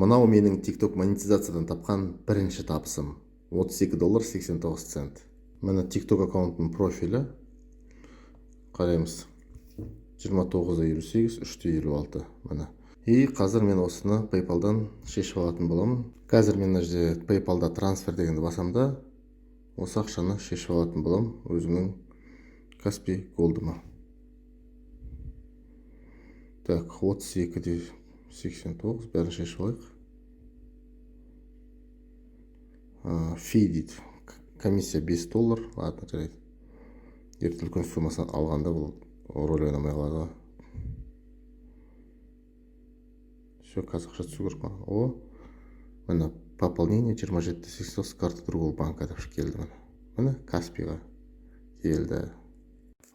Мынау менің TikTok монетизациядан тапқан бірінші табысым. $32.89. Міне TikTok аккаунтының профилі. Қараймыз. 29.58, 3.56. Міне. И қазір мен осыны PayPal-дан шешіп алатын боламын. Қазір мен мына жерде PayPal-да трансфер дегенді басамда, осы ақшаны шешіп алатын боламын өзімнің Каспи Голдыма. Так, 32.89 бәрін шешіп алайық. Фи дейді. Комиссия $5. Ладно, жарайды. Ертең үлкен суммасын алғанда бұл рөл ойнамай қалады. Все, қазақша түсу керек маған. О, міне пополнение 27.89 с карты другого банка деп келді. Міне Каспиға келді.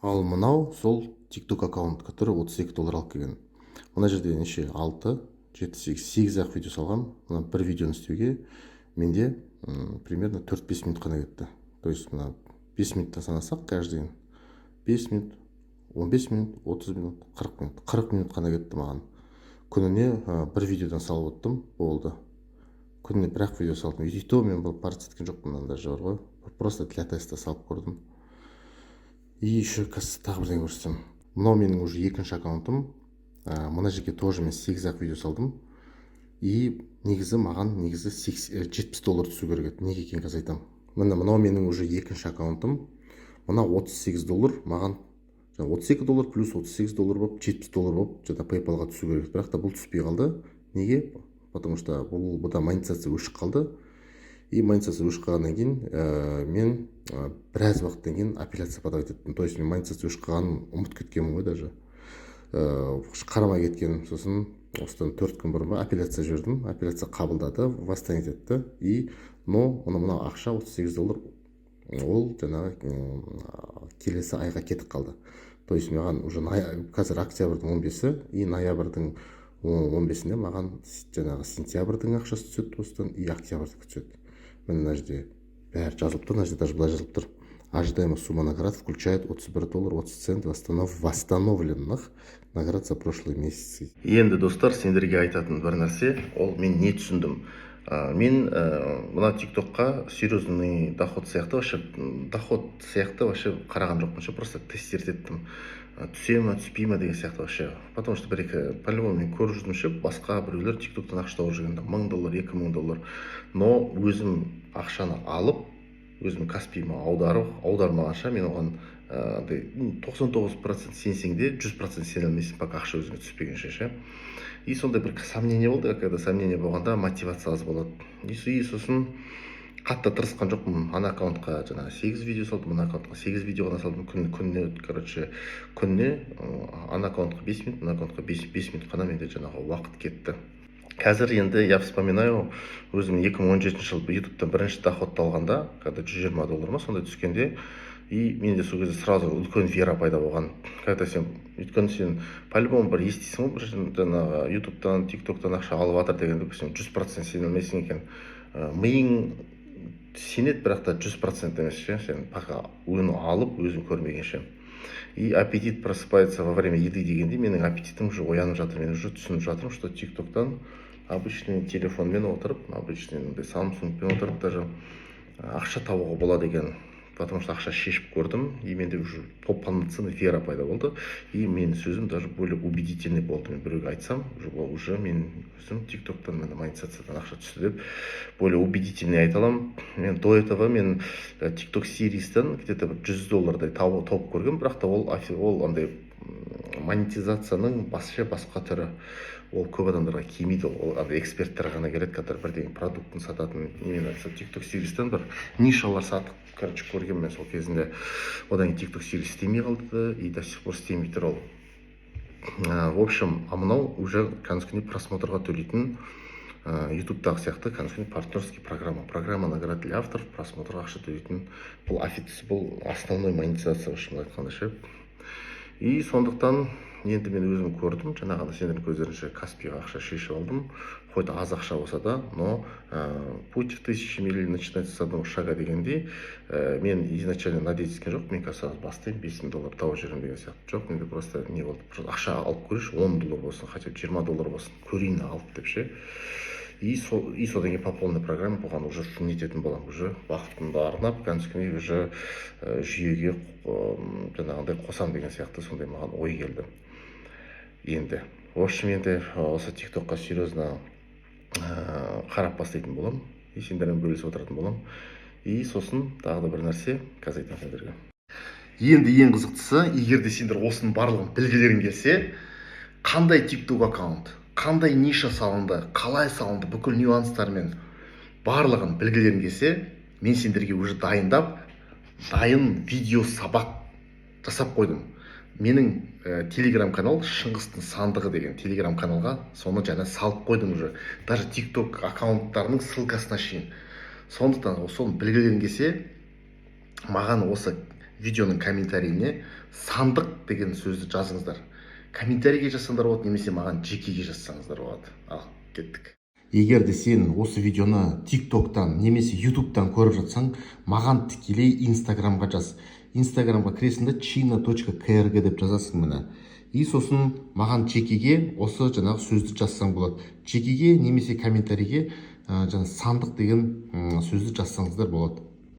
Ал мынау сол TikTok аккаунт, который $32 алып келген. Мына жерде неше 6, 7, 8 ақ видео салғам. Мына бір видеоны істеуге менде примерно 4-5 минут қана кетті. То есть мына 5 минуттан санасақ, каждый 5 минут, 15 минут, 30 минут, 40 минут. 40 минут қана кетті маған. Күніне бір видеодан салып оттым, болды. Күніне бір-ақ видео салдым. И то мен бұл парыз еткен жоқпын, мынандай жауыр ғой. Просто для теста салып көрдім. И еще тағы бірден көрсетсем. Мынау менің уже екінші аккаунтым. Мына жерге тоже мен 8-ақ видео салдым. И негізі маған $70 түсу керек еді. Неге екенін қазір айтамын. Мынау менің уже екінші аккаунтым. Мына $38 маған $32 плюс $38 болып $70 болып PayPal-ға түсу керек. Бірақ та бұл түспей қалды. Неге? Потому что бұда монетизация өшіп қалды. И монетизация өшіп қалғаннан кейін мен біраз уақыттан кейін апелляция подавать еттім. То есть мен монетизация өшіп қалғанын ұмытып кеткенмін ғой даже. Қарамай кеткен. Сосын осыдан 4 күн бұрын апелляция жібердім. Апелляция қабылдады, восстановить етті. И мына ақша $38 ол жаңағы келесі айға кетіп қалды. То есть маған уже қазір октябрьдің 15-і и ноябрьдің 15-інде маған жаңағы сентябрьдің ақшасы түседі осыдан и октябрьдікі түседі. Міне мына жерде бәрі жазылып тұр, мына жерде даже былай жазылып тұр. Ожидаемая сумма наград включает $31.80 восстановленных наград за прошлые месяцы. Енді достар, сендерге айтатын бір нәрсе, ол мен не түсіндім. Мен мына TikTok-қа серьезный доход сияқты қараған жоқпын, просто тестировать еттім. Түсе ме, түспей ме деген сияқты вообще. Потому что по-любому мен көріп жүрдім, басқа біреулер TikTok-тан ақша тауып жүргенде $1000, $2000. Но өзім ақшаны алып, өзім Каспиіме аудармағанша мен оған 99% сенсең де 100% сене алмайсың, пока ақша өзіңе түспегенше. И сондай бір сомнение болды, когда сомнение болғанда мотивация аз болады. И сосын қатты тырысқан жоқпын. Ана аккаунтқа 8 видео салдым, ана аккаунтқа 8 видео ғана салдым. Күнне ана аккаунтқа 5 минут, ана аккаунтқа 5 минут қана менде уақыт кетті. Қазір енді я вспоминаю, өзім 2017 жылы YouTube-тан бірінші доходты алғанда, когда $120 ма сондай түскенде, и менде сол кезде сразу үлкен вера пайда болған. Өйткені сен по-любому бір естисің ғой, жаңағы YouTube-тан, TikTok-тан ақша алып жатыр дегенде сен 100% сене алмайсың екен. Миың сенеді, бірақ та 100% емес, сен пока оны алып өзің көрмегенше. И аппетит просыпается во время еды дегенде менің аппетитім уже оянып жатыр. Мен уже түсініп жатырмын, что TikTok-тан обычный телефонмен отырып, обычный Samsung-пен отырып даже ақша табуға болады екен. Потому что ақша шешіп көрдім, и менде уже полноценный вера пайда болды. И менің сөзім даже более убедительный болды. Мен біреуге айтсам, уже мен өзім TikTok-тан монетизациядан ақша түсті деп более убедительный айта аламын. Мен до этого мен TikTok сервистен где-то $100 тауып көрген, бірақ та ол андай монетизацияның басқа түрі. Ол көп адамдарға келмейді, ол эксперттер ғана келеді, который бірдеңе продуктын сататын. Мен TikTok сервистен бір нишалар сатып көрген мен сол кезінде. Одан TikTok сервис істемей қалды и до сих пор істемей тұр ол. В общем, мынау уже кәдімгі просмотрға төлейтін YouTube-дағы сияқты кәдімгі партнерский программа наград для авторов, просмотрға ақша төлейтін. Бұл основной монетизация үшін айтқанда. И сондықтан енді мен өзім көрдім, жаңағында сендердің көздерінше Каспиға ақша шешіп алдым. Хоть аз ақша болса да, но путь в 1000 миль начинается с одного шага дегенде, мен изначально надеяться жоқ, мен қазір бастаймын $5000 тауып жүремін деген сияқты. Жоқ, менде просто не болды, ақша алып көрейінші, $10 болсын, хотя $20 болсын, көрейін алып деп ше. И содан кейін пополненный программа бұған уже не ететін боламын, уже уақытымды арнап кәдімгідей уже жүйеге жаңағындай қосам деген сияқты сондай маған ой келді. Енді в общем енді осы тиктокқа серьезно қарап бастайтын боламын и сендермен бөлісіп отыратын боламын. И сосын тағы да бір нәрсе қазір айтамын сендерге. Енді ең қызықтысы, егер де сендер осының барлығын білгілерің келсе, қандай тикток аккаунт, қандай ниша салынды, қалай салынды, бүкіл нюанстармен барлығын білгілерің келсе, мен сендерге уже дайын видео сабақ жасап қойдым. Менің телеграм канал Шыңғыстың сандығы деген телеграм каналға соны жаңа салып қойдым уже. Даже тикток аккаунттарының ссылкасына шейін. Сондықтан соны білгілерің келсе, маған осы видеоның комментарийіне сандық деген сөзді жазыңыздар. Комментарийге жазсаңдар болады, немесе маған жекеге жазсаңыздар болады. Ал, кеттік. Егер де сен осы видеоны тиктоктан немесе ютубтан көріп жатсаң, маған тікелей инстаграмға жаз. Инстаграмға кіресіңді china.krg деп жазасың міне. И сосын маған жекеге осы жаңағы сөзді жазсаң болады. Жекеге немесе комментарийге жаңа сандық деген сөзді жазсаңыздар болады.